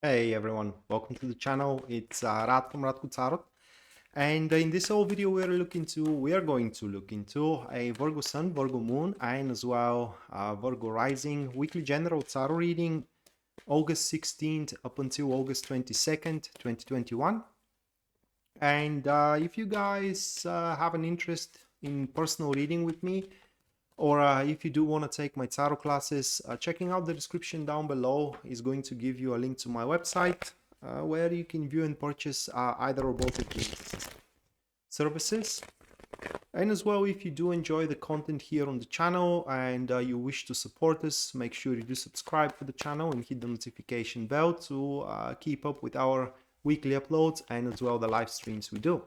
Hey everyone, welcome to the channel. It's Radko from Radko, and in this whole video we are going to look into a Virgo Sun, Virgo Moon, and as well Virgo Rising weekly general tarot reading, August 16th up until August 22nd, 2021. And if you guys have an interest in personal reading with me, or if you do want to take my tarot classes, checking out the description down below is going to give you a link to my website where you can view and purchase either or both of these services. And as well, if you do enjoy the content here on the channel and you wish to support us, make sure you do subscribe to the channel and hit the notification bell to keep up with our weekly uploads and as well the live streams we do.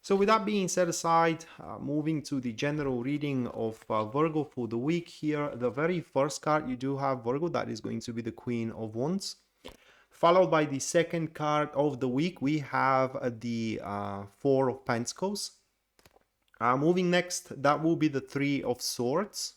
So with that being set aside, moving to the general reading of Virgo for the week here, the very first card you do have Virgo, that is going to be the Queen of Wands. Followed by the second card of the week, we have the Four of Pentacles. Moving next, that will be the Three of Swords.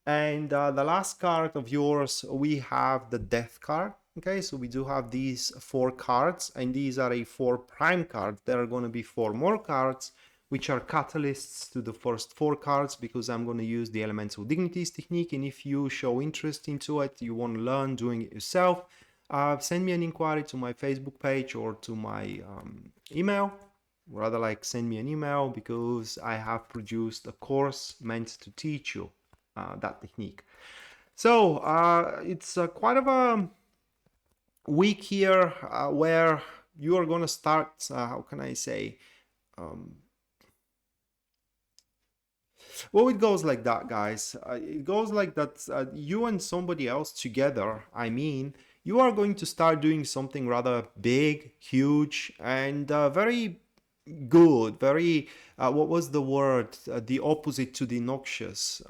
And the last card of yours, we have the Death card. Okay, so we do have these four cards, and these are a four prime cards. There are going to be four more cards, which are catalysts to the first four cards, because I'm going to use the Elemental Dignities technique. And if you show interest into it, you want to learn doing it yourself, send me an inquiry to my Facebook page or to my email. Rather like send me an email, because I have produced a course meant to teach you that technique. So it's quite of a week here where you are going to start, how can I say, well, it goes like that, guys. It goes like that, you and somebody else together, I mean, you are going to start doing something rather big, huge, and very good, very, what was the word, the opposite to the noxious,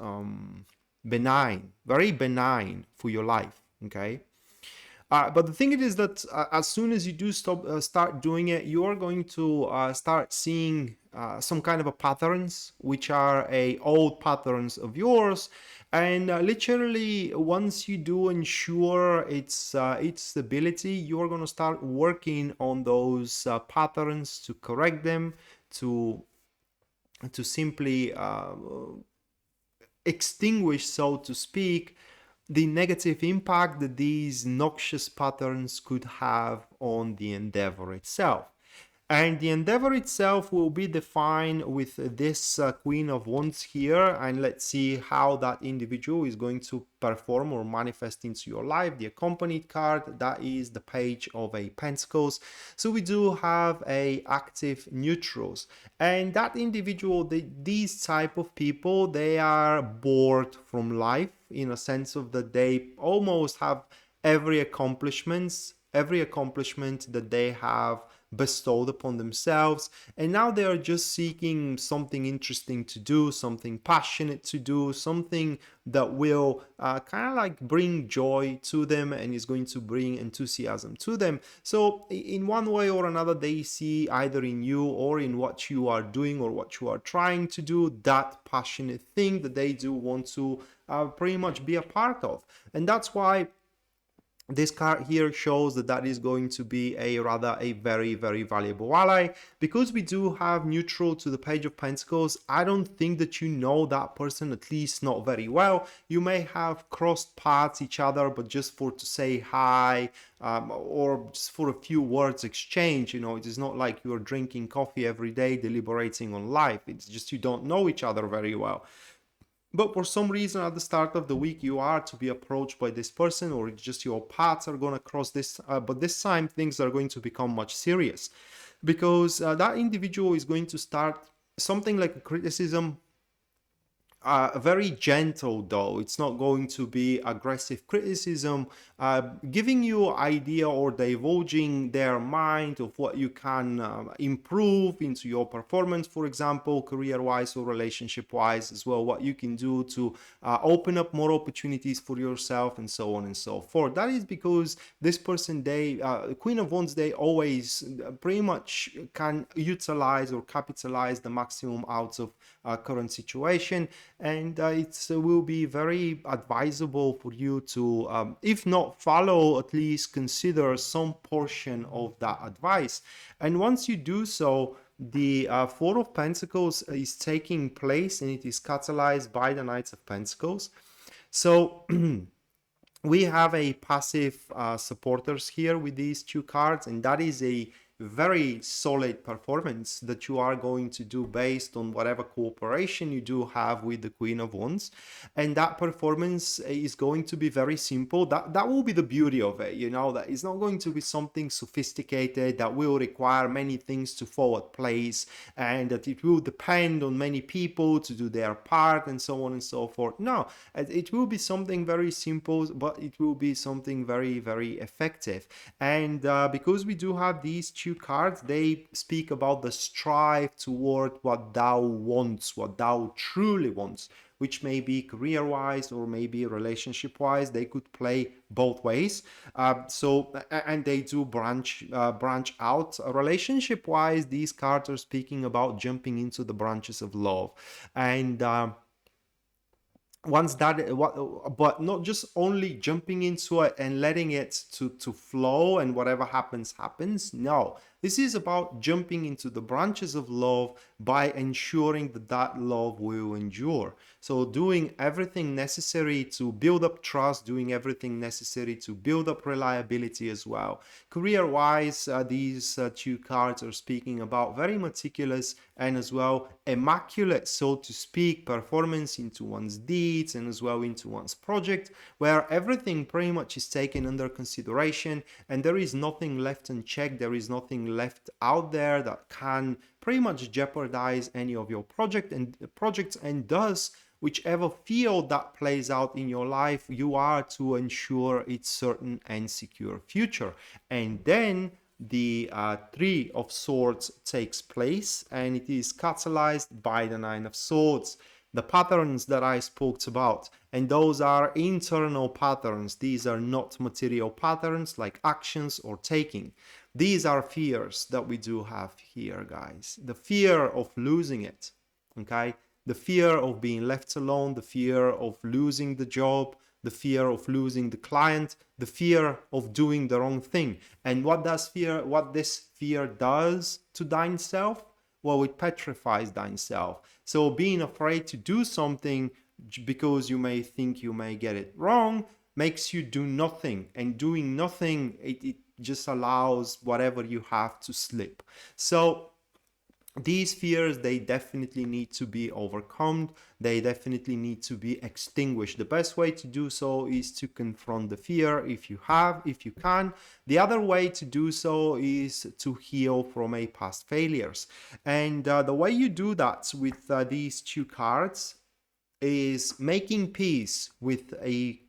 benign, very benign for your life, okay? But the thing is that as soon as you do start doing it, you are going to start seeing some kind of a patterns, which are old patterns of yours. And literally, once you do ensure its stability, you are going to start working on those patterns to correct them, to simply extinguish, so to speak, the negative impact that these noxious patterns could have on the endeavor itself. And the endeavor itself will be defined with this Queen of Wands here, and let's see how that individual is going to perform or manifest into your life. The accompanied card, that is the Page of Pentacles. So we do have active neutrals, and that individual, these type of people, they are bored from life, in a sense of that they almost have every accomplishment that they have bestowed upon themselves, and now they are just seeking something interesting to do, something passionate to do, something that will kind of like bring joy to them and is going to bring enthusiasm to them. So in one way or another, they see either in you or in what you are doing or what you are trying to do, that passionate thing that they do want to pretty much be a part of. And that's why this card here shows that is going to be a very, very valuable ally. Because we do have neutral to the Page of Pentacles, I don't think that you know that person, at least not very well. You may have crossed paths each other, but just to say hi, or just for a few words exchange. You know, it is not like you are drinking coffee every day, deliberating on life. It's just you don't know each other very well. But for some reason at the start of the week you are to be approached by this person, or it's just your paths are going to cross this, but this time things are going to become much serious, because that individual is going to start something like a criticism. Very gentle, though. It's not going to be aggressive criticism, giving you idea or divulging their mind of what you can improve into your performance, for example, career-wise or relationship-wise as well, what you can do to open up more opportunities for yourself, and so on and so forth. That is because this person, Queen of Wands, they always pretty much can utilize or capitalize the maximum out of current situation. and it will be very advisable for you to, if not follow, at least consider some portion of that advice. And once you do so, the Four of Pentacles is taking place, and it is catalyzed by the Knights of Pentacles. So we have a passive supporters here with these two cards, and that is a very solid performance that you are going to do based on whatever cooperation you do have with the Queen of Wands. And that performance is going to be very simple. That will be the beauty of it, you know, that it's not going to be something sophisticated that will require many things to fall at place, and that it will depend on many people to do their part and so on and so forth. No, it will be something very simple, but it will be something very, very effective. And because we do have these two cards, they speak about the strive toward what thou wants, what thou truly wants, which may be career-wise or maybe relationship-wise. They could play both ways. And they do branch out. Relationship-wise, these cards are speaking about jumping into the branches of love. And once that, but not just only jumping into it and letting it to flow, and whatever happens. No, this is about jumping into the branches of love by ensuring that that love will endure. So doing everything necessary to build up trust, doing everything necessary to build up reliability as well. Career-wise, these two cards are speaking about very meticulous and as well immaculate, so to speak, performance into one's deeds and as well into one's project, where everything pretty much is taken under consideration and there is nothing left unchecked, there is nothing left out there that can pretty much jeopardize any of your projects, and thus whichever field that plays out in your life, you are to ensure its certain and secure future. And then the Three of Swords takes place, and it is catalyzed by the Nine of Swords. The patterns that I spoke about, and those are internal patterns. These are not material patterns like actions or taking. These are fears that we do have here, guys. The fear of losing it, okay? The fear of being left alone, the fear of losing the job, the fear of losing the client, the fear of doing the wrong thing. And what this fear does to thine self? Well, it petrifies thine self. So being afraid to do something because you may think you may get it wrong makes you do nothing. And doing nothing, it just allows whatever you have to slip. So these fears, they definitely need to be overcome. They definitely need to be extinguished. The best way to do so is to confront the fear if you can. The other way to do so is to heal from a past failures. And the way you do that with these two cards is making peace with a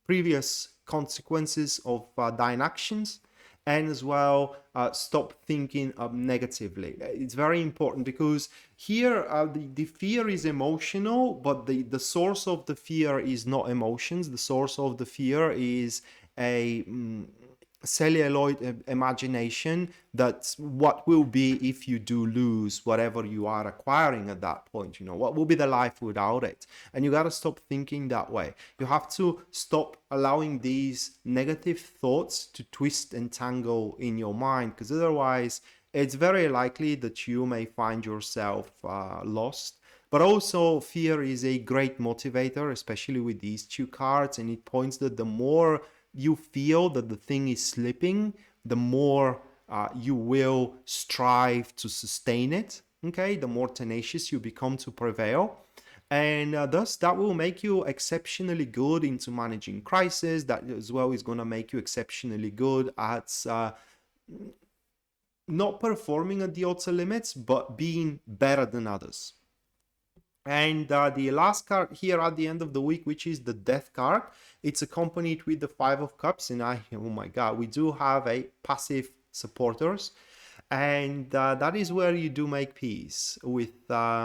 previous consequences of thine actions, and as well stop thinking negatively. It's very important because here the fear is emotional, but the source of the fear is not emotions. The source of the fear is a celluloid imagination. That's what will be if you do lose whatever you are acquiring at that point. You know, what will be the life without it? And you got to stop thinking that way. You have to stop allowing these negative thoughts to twist and tangle in your mind, because otherwise it's very likely that you may find yourself lost. But also fear is a great motivator, especially with these two cards, and it points that the more you feel that the thing is slipping, the more you will strive to sustain it. Okay, the more tenacious you become to prevail. And thus that will make you exceptionally good into managing crisis. That as well is going to make you exceptionally good at not performing at the outer limits, but being better than others. And the last card here at the end of the week, which is the Death card, it's accompanied with the Five of Cups. And oh my God, we do have a passive supporters. And that is where you do make peace with with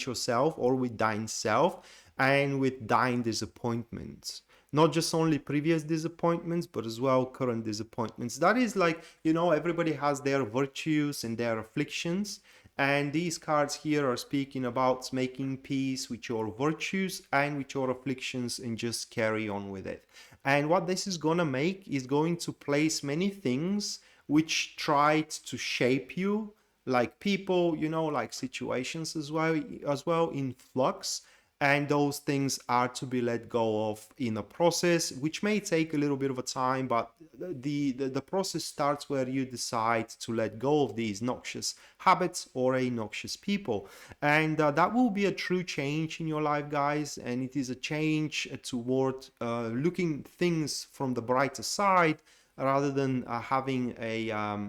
yourself, or with thine self, and with thine disappointments. Not just only previous disappointments, but as well current disappointments. That is like, you know, everybody has their virtues and their afflictions. And these cards here are speaking about making peace with your virtues and with your afflictions and just carry on with it. And what this is going to make is going to place many things which tried to shape you, like people, you know, like situations as well in flux, and those things are to be let go of in a process which may take a little bit of a time, but the process starts where you decide to let go of these noxious habits or a noxious people. And that will be a true change in your life, guys, and it is a change toward looking things from the brighter side rather than having a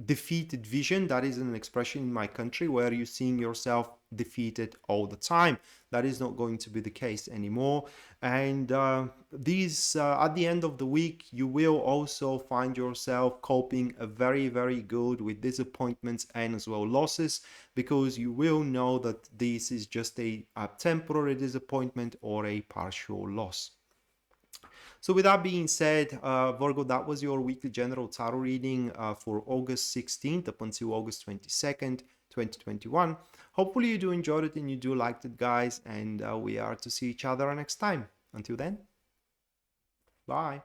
defeated vision. That is an expression in my country where you're seeing yourself defeated all the time. That is not going to be the case anymore. And these at the end of the week, you will also find yourself coping very, very good with disappointments and as well losses, because you will know that this is just a temporary disappointment or a partial loss. So with that being said, Virgo, that was your weekly general tarot reading for August 16th up until August 22nd, 2021. Hopefully you do enjoy it and you do like it, guys, and we are to see each other next time. Until then, bye.